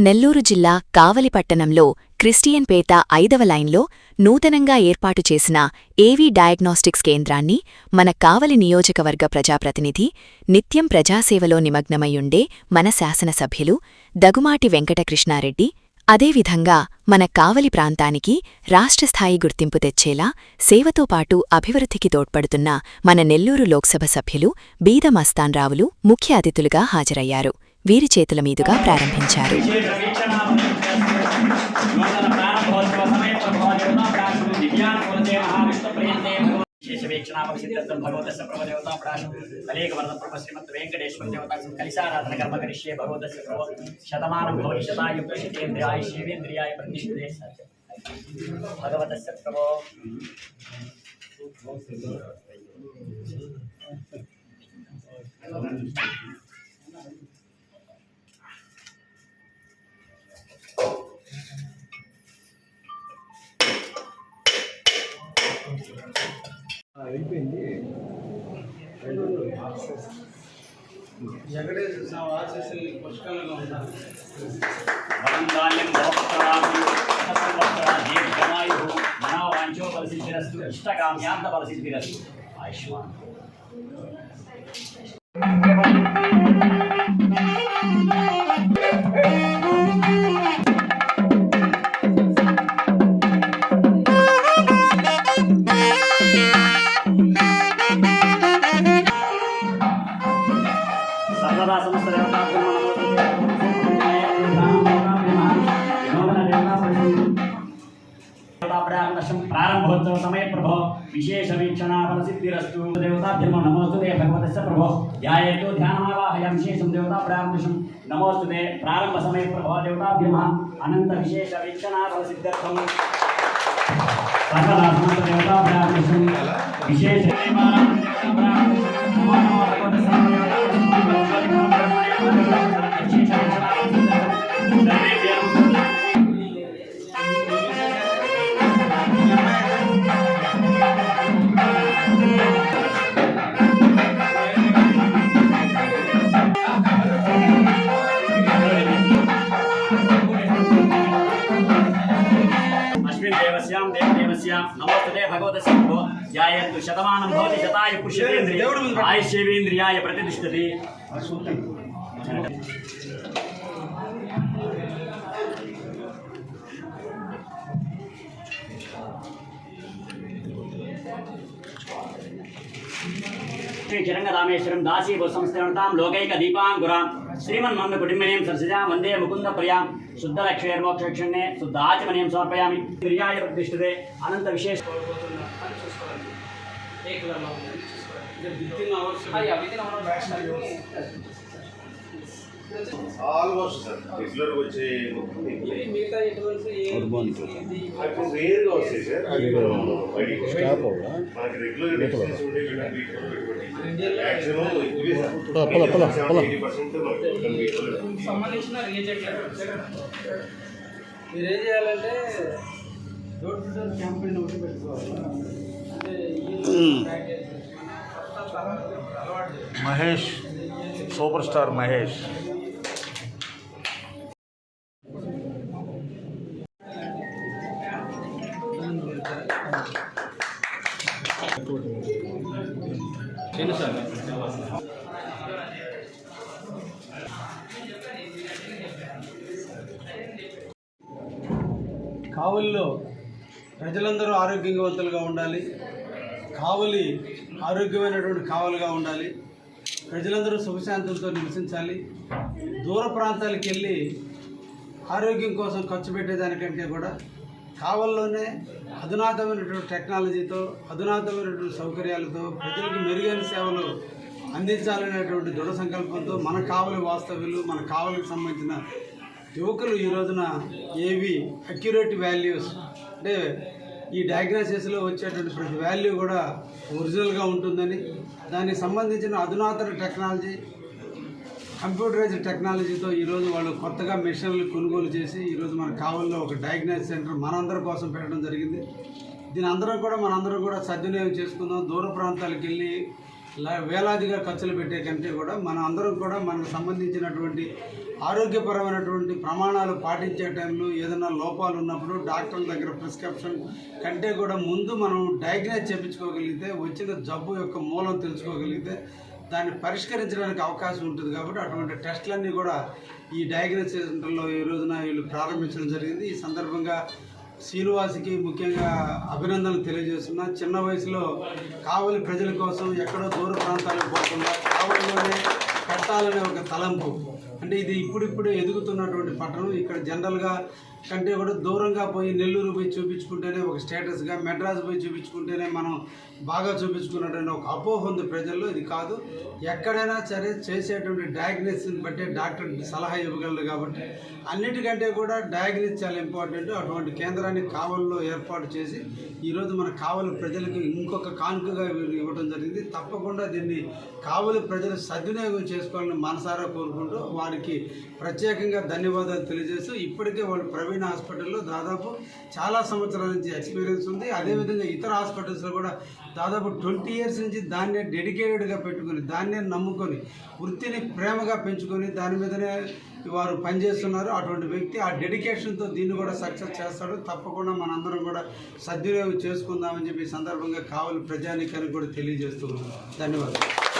నెల్లూరు జిల్లా కావలి పట్టణంలో క్రిస్టియన్ పేట 5వ లైన్లో నూతనంగా ఏర్పాటు చేసిన ఏవీ డయాగ్నోస్టిక్స్ కేంద్రాన్ని మన కావలి నియోజకవర్గ ప్రజాప్రతినిధి, నిత్యం ప్రజాసేవలో నిమగ్నమయ్యుండే మన శాసనసభ్యులు దగుమాటి వెంకటకృష్ణారెడ్డి, అదేవిధంగా మన కావలి ప్రాంతానికి రాష్ట్రస్థాయి గుర్తింపు తెచ్చేలా సేవతో పాటు అభివృద్ధికి తోడ్పడుతున్న మన నెల్లూరు లోక్సభ సభ్యులు బీద మస్తాన్రావులు ముఖ్య అతిథులుగా హాజరయ్యారు. వీరి చేతుల మీదుగా ప్రారంభించారు. అయిపోయింది. వెంకటేశ్వర స్వామి ఆశీస్సులు పుష్కలంగా ఉంటారు. ఇష్టకామ్యాంత బలసిద్ధిరస్తు. ఆయుష్మాన్ సర్వదా సమస్త ప్రారంభోత్సవ సమయ ప్రభో విశేష వీక్షణ ఫలసిద్ధిరస్తు. దేవతాభ్యమో నమోస్తుతే భగవతస్య ప్రభో ధ్యాయేతో ధ్యానమావాహయామి. విశేషం దేవతా ప్రారంభం నమోస్తుతే ప్రారంభ సమయ ప్రభో దేవతాభ్యమ అనంత విశేష వీక్షణ ఫలసిద్ధ్యర్థం. సర్వదా సమస్త దేవతా ప్రారంభం విశేష దేవస్యాం దేవదేవస్యాం నమోస్తుతే భగవతస్య ప్రభో ధ్యాయేత్తు శతమానం భవతి శతాయ పురుషేంద్రియ ఆయుష్యేంద్రియాయ ప్రతిష్ఠతి. చిరంగరామేశ్వరం దాసీభూ సంస్థాం లోకైక దీపాంకురాం శ్రీమన్మంద కుటుంబినీం సరసిజాం వందే ముకుంద ప్రియాం శుద్ధలక్ష్మీర్మోక్షక్షణ్యే శుద్ధ ఆచమనీయం సమర్పయామి. ఇంద్రియాయ ప్రతిష్ఠతే అనంత విశేష ఆల్మోస్ట్ సార్ రెగ్యులర్గా వచ్చే రేర్గా వస్తాయి సార్. మనకి రెగ్యులర్ డిస్టెన్స్ ఉండే మ్యాక్సిమం ఇవే సార్. 80% సంబంధించిన మీరు ఏం చేయాలంటే డోర్ టు డోర్ క్యాంపెయిన్ ఒకటి పెట్టుకోవాలి. అంటే మహేష్, సూపర్ స్టార్ మహేష్. కావలిలో ప్రజలందరూ ఆరోగ్యవంతులుగా ఉండాలి. కావలి ఆరోగ్యమైనటువంటి కావలిగా ఉండాలి. ప్రజలందరూ సుఖశాంతులతో నివసించాలి. దూర ప్రాంతాలకు వెళ్ళి ఆరోగ్యం కోసం ఖర్చు పెట్టేదానికంటే కూడా కావలిలోనే అధునాతమైనటువంటి టెక్నాలజీతో, అధునాతమైనటువంటి సౌకర్యాలతో ప్రజలకు మెరుగైన సేవలు అందించాలనేటువంటి దృఢ సంకల్పంతో మన కావలి వాస్తవ్యులు, మన కావలికి సంబంధించిన యువకులు ఈ రోజున ఏవి అక్యురేట్ వాల్యూస్ అంటే ఈ డయాగ్నోసిస్లో వచ్చేటువంటి ప్రతి వాల్యూ కూడా ఒరిజినల్గా ఉంటుందని, దానికి సంబంధించిన అధునాతన టెక్నాలజీ, కంప్యూటరైజ్డ్ టెక్నాలజీతో ఈరోజు వాళ్ళు కొత్తగా మిషన్లు కొనుగోలు చేసి ఈరోజు మన కావలిలో ఒక డయాగ్నోసిస్ సెంటర్ మనందరి కోసం పెట్టడం జరిగింది. దీని మనందరం కూడా సద్వినియోగం చేసుకుందాం. దూర ప్రాంతాలకు వెళ్ళి వేలాదిగా ఖర్చులు పెట్టే కంటే కూడా మన అందరం కూడా మనకు సంబంధించినటువంటి ఆరోగ్యపరమైనటువంటి ప్రమాణాలు పాటించే టైంలో ఏదైనా లోపాలు ఉన్నప్పుడు డాక్టర్ల దగ్గర ప్రిస్క్రిప్షన్ కంటే కూడా ముందు మనం డయాగ్నైజ్ చేయించుకోగలిగితే వచ్చిన జబ్బు యొక్క మూలం తెలుసుకోగలిగితే దాన్ని పరిష్కరించడానికి అవకాశం ఉంటుంది. కాబట్టి అటువంటి టెస్టులన్నీ కూడా ఈ డయాగ్నోసిస్ సెంటర్లో ఈ రోజున వీళ్ళు ప్రారంభించడం జరిగింది. ఈ సందర్భంగా శ్రీనివాస్కి ముఖ్యంగా అభినందనలు తెలియజేస్తున్నా. చిన్న వయసులో కావలి ప్రజల కోసం ఎక్కడో దూర ప్రాంతాలకు పోకుండా కావలిలోనే పెట్టాలనే ఒక తలంపు, అంటే ఇది ఇప్పుడిప్పుడే ఎదుగుతున్నటువంటి పట్టణం. ఇక్కడ జనరల్గా కంటే కూడా దూరంగా పోయి నెల్లూరు పోయి చూపించుకుంటేనే ఒక స్టేటస్గా, మెడ్రాస్ పోయి చూపించుకుంటేనే మనం బాగా చూపించుకున్నటువంటి ఒక అపోహ ఉంది ప్రజల్లో. ఇది కాదు, ఎక్కడైనా సరే చేసేటువంటి డయాగ్నోసిస్ని బట్టే డాక్టర్ సలహా ఇవ్వగలరు. కాబట్టి అన్నిటికంటే కూడా డయాగ్నోసిస్ చాలా ఇంపార్టెంట్. అటువంటి కేంద్రాన్ని కావలిలో ఏర్పాటు చేసి ఈరోజు మన కావలి ప్రజలకు ఇంకొక కానుకగా ఇవ్వడం జరిగింది. తప్పకుండా దీన్ని కావలి ప్రజలు సద్వినియోగం చేసుకోవాలని మనసారా కోరుకుంటూ వారికి ప్రత్యేకంగా ధన్యవాదాలు తెలియజేస్తూ, ఇప్పటికే వాళ్ళు ప్రవీణ్ హాస్పిటల్లో దాదాపు చాలా సంవత్సరాల నుంచి ఎక్స్పీరియన్స్ ఉంది. అదేవిధంగా ఇతర హాస్పిటల్స్లో కూడా దాదాపు 20 years నుంచి దాన్నే డెడికేటెడ్గా పెట్టుకొని, దాన్నే నమ్ముకొని, వృత్తిని ప్రేమగా పెంచుకొని దాని మీదనే వారు పనిచేస్తున్నారు. అటువంటి వ్యక్తి ఆ డెడికేషన్తో దీన్ని కూడా సక్సెస్ చేస్తాడు. తప్పకుండా మనందరం కూడా సద్వినియోగం చేసుకుందామని చెప్పి ఈ సందర్భంగా కావలి ప్రజానీకానికి కూడా తెలియజేస్తున్నాను. ధన్యవాదాలు.